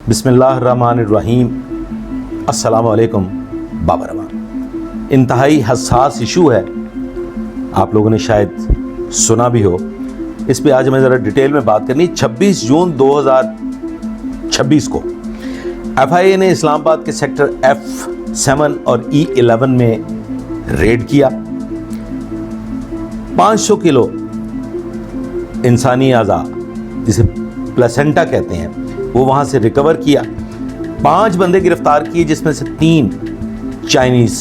बिस्मिल्लाहिर्रहमानिर्रहीम। अस्सलाम वालेकुम बाबरमान। इंतहाई हसास इशू है, आप लोगों ने शायद सुना भी हो। इस पे आज हमें ज़रा डिटेल में बात करनी। 26 जून 2026 को FIA ने इस्लामाबाद के सेक्टर F7 और E11 में रेड किया। 500 किलो इंसानी आज़ा जिसे प्लेसेंटा कहते हैं वो वहाँ से रिकवर किया। 5 बंदे गिरफ्तार किए जिसमें से 3 चाइनीज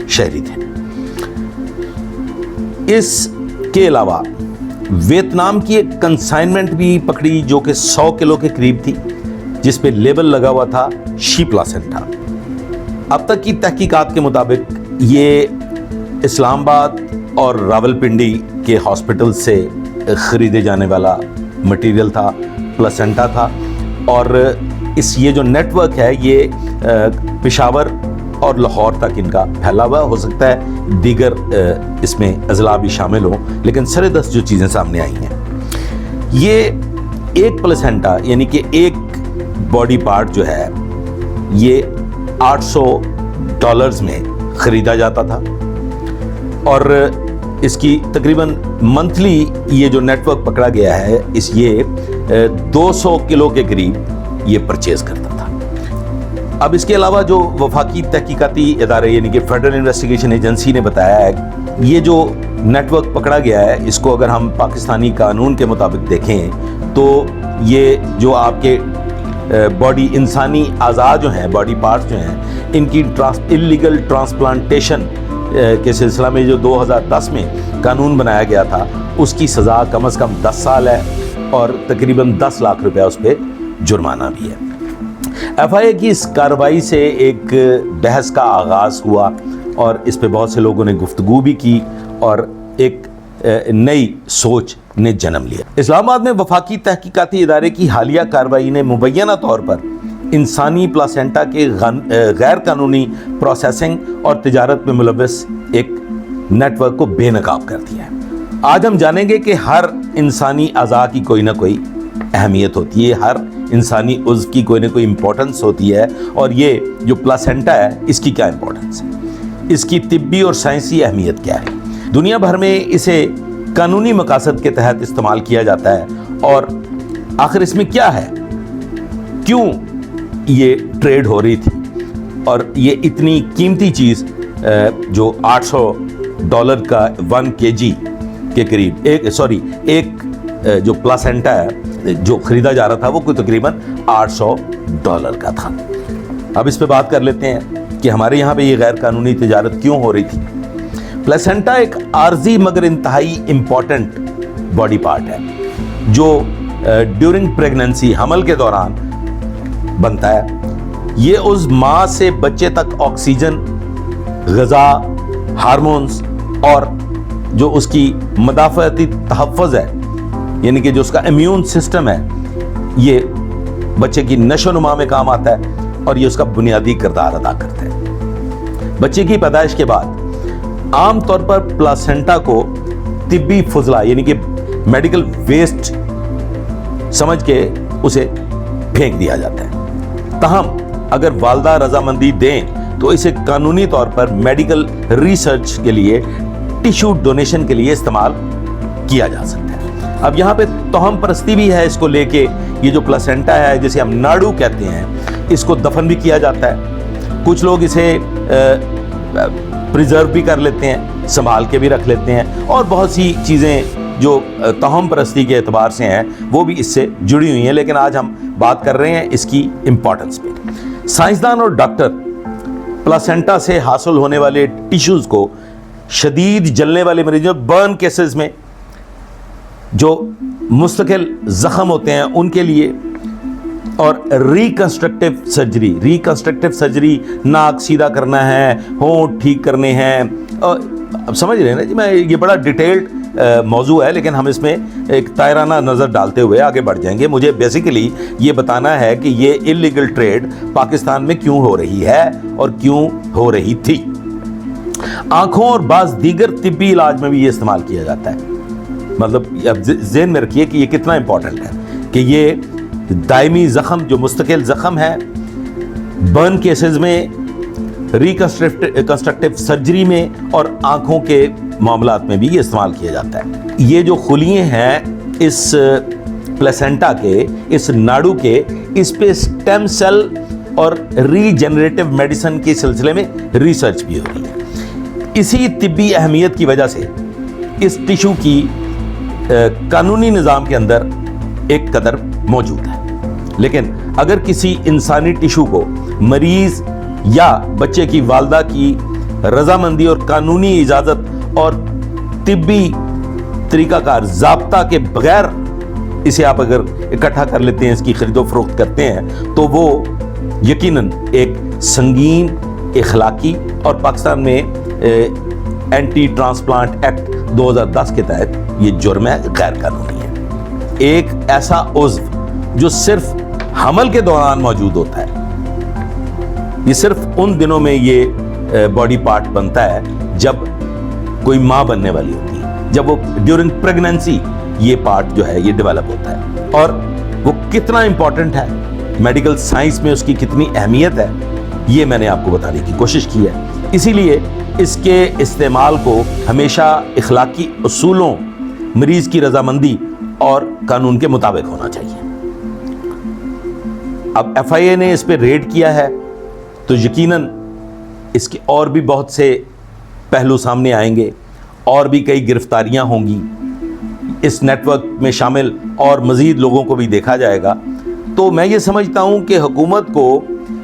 शहरी थे। इसके अलावा वियतनाम की एक कंसाइनमेंट भी पकड़ी जो कि 100 किलो के करीब थी, जिस पे लेबल लगा हुआ था शी प्लासेंटा। अब तक की तहकीकात के मुताबिक ये इस्लामाबाद और रावलपिंडी के हॉस्पिटल से खरीदे जाने वाला मटेरियल था, प्लासेंटा था। और ये जो नेटवर्क है ये पेशावर और लाहौर तक इनका फैला हुआ। हो सकता है दीगर इसमें अजला भी शामिल हो, लेकिन सरेदस्त जो चीज़ें सामने आई हैं, ये एक प्लेसेंटा यानी कि एक बॉडी पार्ट जो है ये $800 में ख़रीदा जाता था और इसकी तकरीबन मंथली ये जो नेटवर्क पकड़ा गया है ये 200 किलो के करीब ये परचेज करता था। अब इसके अलावा जो वफाकी तहकीकाती इदारे यानी कि फेडरल इन्वेस्टिगेशन एजेंसी ने बताया है, ये जो नेटवर्क पकड़ा गया है इसको अगर हम पाकिस्तानी कानून के मुताबिक देखें तो ये जो आपके बॉडी इंसानी आज़ा जो हैं, बॉडी पार्ट्स जो हैं, इनकी इल्लीगल ट्रांसप्लांटेशन के सिलसिला में जो 2010 में कानून बनाया गया था उसकी सज़ा कम से कम 10 साल है और तकरीबन 10 लाख रुपया उस पर जुर्माना भी है। FIA की इस कार्रवाई से एक बहस का आगाज़ हुआ और इस पे बहुत से लोगों ने गुफ्तगू भी की और एक नई सोच ने जन्म लिया। इस्लामाबाद में वफाकी तहकीकाती इदारे की हालिया कार्रवाई ने मुबैना तौर पर इंसानी प्लासेंटा के गैर कानूनी प्रोसेसिंग और तिजारत में मुलव्वस एक नेटवर्क को बेनकाब कर दिया है। आज हम जानेंगे कि हर इंसानी अज़ा की कोई ना कोई अहमियत होती है, हर इंसानी उज़्व की कोई ना कोई इम्पोर्टेंस होती है और ये जो प्लासेंटा है इसकी क्या इम्पोर्टेंस है, इसकी तिब्बी और साइंसी अहमियत क्या है। दुनिया भर में इसे कानूनी मकासद के तहत इस्तेमाल किया जाता है और आखिर इसमें क्या है, क्यों ये ट्रेड हो रही थी और ये इतनी कीमती चीज़ जो $800 का 1 kg के करीब एक जो प्लासेंटा है जो ख़रीदा जा रहा था वो कोई तकरीबन $800 का था। अब इस पे बात कर लेते हैं कि हमारे यहाँ पे ये गैर कानूनी तिजारत क्यों हो रही थी। प्लेसेंटा एक आर्जी मगर इंतहाई इम्पॉर्टेंट बॉडी पार्ट है जो ड्यूरिंग प्रेगनेंसी, हमल के दौरान बनता है। ये उस माँ से बच्चे तक ऑक्सीजन, ग़िज़ा, हार्मोन्स और जो उसकी मदाफ़ती तहफ़्फ़ुज़ है यानी कि जो उसका इम्यून सिस्टम है, ये बच्चे की नशोनुमा में काम आता है और ये उसका बुनियादी किरदार अदा करता है। बच्चे की पैदाइश के बाद आमतौर पर प्लासेंटा को तिब्बी फुजला यानी कि मेडिकल वेस्ट समझ के उसे फेंक दिया जाता है। ताहम अगर वालदा रजामंदी दें तो इसे कानूनी तौर पर मेडिकल रिसर्च के लिए, टिश्यू डोनेशन के लिए इस्तेमाल किया जा सकता है। अब यहाँ पे तोहम परस्ती भी है इसको लेके। ये जो प्लासेंटा है जिसे हम नाड़ू कहते हैं, इसको दफन भी किया जाता है। कुछ लोग इसे प्रिजर्व भी कर लेते हैं, संभाल के भी रख लेते हैं और बहुत सी चीज़ें जो तोहम परस्ती के एतबार से हैं वो भी इससे जुड़ी हुई हैं। लेकिन आज हम बात कर रहे हैं इसकी इम्पोर्टेंस पे। साइंसदान और डॉक्टर प्लासेंटा से हासिल होने वाले टिश्यूज़ को शदीद जलने वाले मरीजों, बर्न केसेस में जो मुस्तकिल ज़ख्म होते हैं उनके लिए, और रिकंस्ट्रक्टिव सर्जरी, नाक सीधा करना है, होंठ ठीक करने हैं। और अब समझ रहे हैं ना जी, मैं ये बड़ा डिटेल्ड मौजू है लेकिन हम इसमें एक तायराना नज़र डालते हुए आगे बढ़ जाएंगे। मुझे बेसिकली ये बताना है कि ये इलीगल ट्रेड पाकिस्तान में क्यों हो रही है और क्यों हो रही थी। आँखों और बाज़ दीगर तिब्बी इलाज में भी ये इस्तेमाल किया जाता है। मतलब अब ज़हन में रखिए कि ये कितना इंपॉर्टेंट है कि ये دائمی زخم جو مستقل زخم ہے، برن کیسز میں، ریکنسٹرکٹیو سرجری میں اور آنکھوں کے معاملات میں بھی یہ استعمال کیا جاتا ہے۔ یہ جو خلیے ہیں اس پلیسنٹا کے، اس ناڑو کے، اس پہ سٹیم سیل اور ری جنریٹو میڈیسن کے سلسلے میں ریسرچ بھی ہو رہی ہے۔ اسی طبی اہمیت کی وجہ سے اس ٹیشو کی قانونی نظام کے اندر ایک قدر موجود ہے، لیکن اگر کسی انسانی ٹیشو کو مریض یا بچے کی والدہ کی رضامندی اور قانونی اجازت اور طبی طریقہ کار ضابطہ کے بغیر اسے آپ اگر اکٹھا کر لیتے ہیں، اس کی خرید و فروخت کرتے ہیں، تو وہ یقیناً ایک سنگین اخلاقی اور پاکستان میں اینٹی ٹرانسپلانٹ ایکٹ 2010 کے تحت یہ جرم ہے، غیر قانونی ہے۔ ایک ایسا عضو جو صرف حمل کے دوران موجود ہوتا ہے، یہ صرف ان دنوں میں یہ باڈی پارٹ بنتا ہے جب کوئی ماں بننے والی ہوتی ہے، جب وہ ڈیورنگ پریگننسی یہ پارٹ جو ہے یہ ڈیولپ ہوتا ہے، اور وہ کتنا امپورٹنٹ ہے میڈیکل سائنس میں، اس کی کتنی اہمیت ہے، یہ میں نے آپ کو بتانے کی کوشش کی ہے۔ اسی لیے اس کے استعمال کو ہمیشہ اخلاقی اصولوں، مریض کی رضامندی اور قانون کے مطابق ہونا چاہیے۔ اب ایف آئی اے نے اس پہ ریڈ کیا ہے تو یقیناً اس کے اور بھی بہت سے پہلو سامنے آئیں گے، اور بھی کئی گرفتاریاں ہوں گی، اس نیٹ ورک میں شامل اور مزید لوگوں کو بھی دیکھا جائے گا۔ تو میں یہ سمجھتا ہوں کہ حکومت کو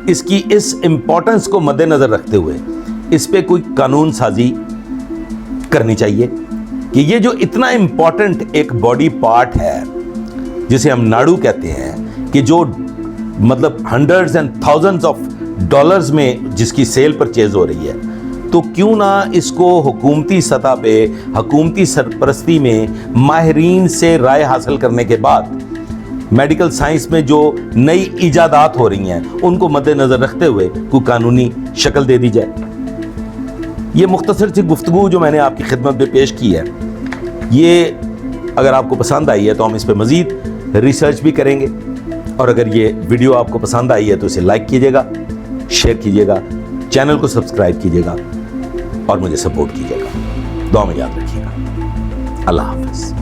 اس کی اس امپورٹنس کو مد نظر رکھتے ہوئے اس پہ کوئی قانون سازی کرنی چاہیے کہ یہ جو اتنا امپورٹنٹ ایک باڈی پارٹ ہے جسے ہم ناڑو کہتے ہیں، کہ جو مطلب hundreds and thousands of dollars میں جس کی سیل پرچیز ہو رہی ہے، تو کیوں نہ اس کو حکومتی سطح پہ، حکومتی سرپرستی میں ماہرین سے رائے حاصل کرنے کے بعد میڈیکل سائنس میں جو نئی ایجادات ہو رہی ہیں ان کو مد نظر رکھتے ہوئے کوئی قانونی شکل دے دی جائے۔ یہ مختصر سی گفتگو جو میں نے آپ کی خدمت میں پیش کی ہے، یہ اگر آپ کو پسند آئی ہے تو ہم اس پہ مزید ریسرچ بھی کریں گے، اور اگر یہ ویڈیو آپ کو پسند آئی ہے تو اسے لائک کیجیے گا، شیئر کیجیے گا، چینل کو سبسکرائب کیجیے گا اور مجھے سپورٹ کیجیے گا۔ دعا میں یاد رکھیے گا۔ اللہ حافظ۔